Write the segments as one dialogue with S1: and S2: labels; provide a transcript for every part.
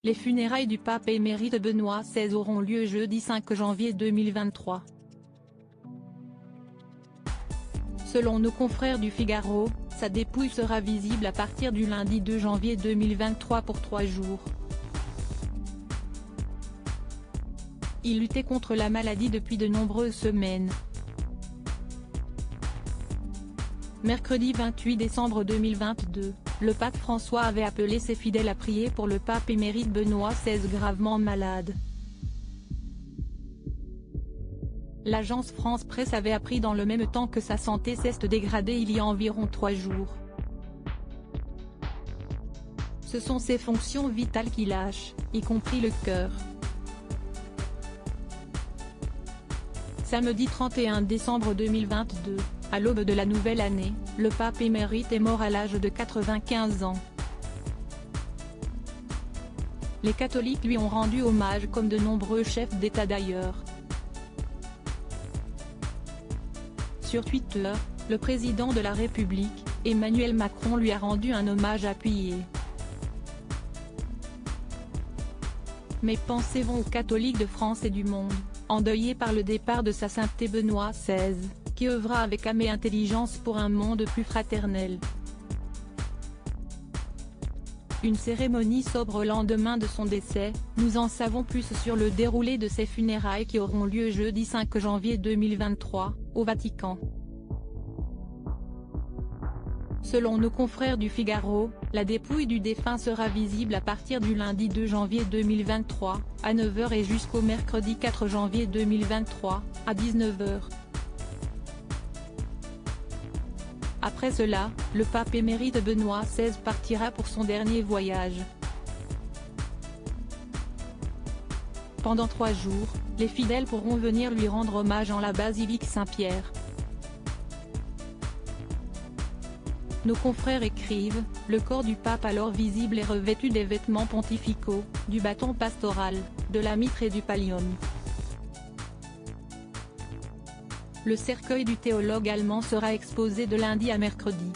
S1: Les funérailles du pape émérite Benoît XVI auront lieu jeudi 5 janvier 2023. Selon nos confrères du Figaro, sa dépouille sera visible à partir du lundi 2 janvier 2023 pour 3 jours. Il luttait contre la maladie depuis de nombreuses semaines. Mercredi 28 décembre 2022, le pape François avait appelé ses fidèles à prier pour le pape émérite Benoît XVI gravement malade. L'agence France Presse avait appris dans le même temps que sa santé s'est dégradée il y a environ 3 jours. Ce sont ses fonctions vitales qui lâchent, y compris le cœur. Samedi 31 décembre 2022, à l'aube de la nouvelle année, le pape émérite est mort à l'âge de 95 ans. Les catholiques lui ont rendu hommage comme de nombreux chefs d'État d'ailleurs. Sur Twitter, le président de la République, Emmanuel Macron lui a rendu un hommage appuyé. Mes pensées vont aux catholiques de France et du monde, endeuillés par le départ de sa sainteté Benoît XVI, qui œuvra avec âme et intelligence pour un monde plus fraternel. Une cérémonie sobre au lendemain de son décès, nous en savons plus sur le déroulé de ses funérailles qui auront lieu jeudi 5 janvier 2023, au Vatican. Selon nos confrères du Figaro, la dépouille du défunt sera visible à partir du lundi 2 janvier 2023, à 9 h et jusqu'au mercredi 4 janvier 2023, à 19 h. Après cela, le pape émérite Benoît XVI partira pour son dernier voyage. Pendant 3 jours, les fidèles pourront venir lui rendre hommage en la basilique Saint-Pierre. Nos confrères écrivent, le corps du pape alors visible est revêtu des vêtements pontificaux, du bâton pastoral, de la mitre et du pallium. Le cercueil du théologue allemand sera exposé de lundi à mercredi.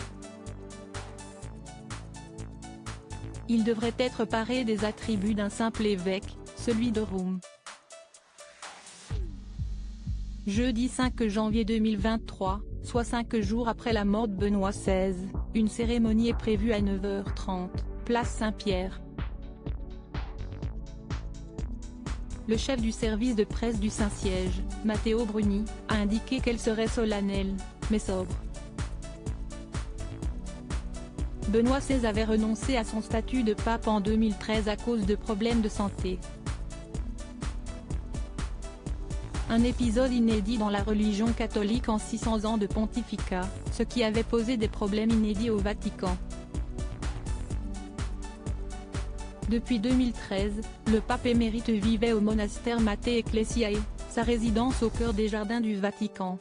S1: Il devrait être paré des attributs d'un simple évêque, celui de Rome. Jeudi 5 janvier 2023, soit 5 jours après la mort de Benoît XVI, une cérémonie est prévue à 9 h 30, place Saint-Pierre. Le chef du service de presse du Saint-Siège, Matteo Bruni, a indiqué qu'elle serait solennelle, mais sobre. Benoît XVI avait renoncé à son statut de pape en 2013 à cause de problèmes de santé. Un épisode inédit dans la religion catholique en 600 ans de pontificat, ce qui avait posé des problèmes inédits au Vatican. Depuis 2013, le pape émérite vivait au monastère Mater Ecclesiae, sa résidence au cœur des jardins du Vatican.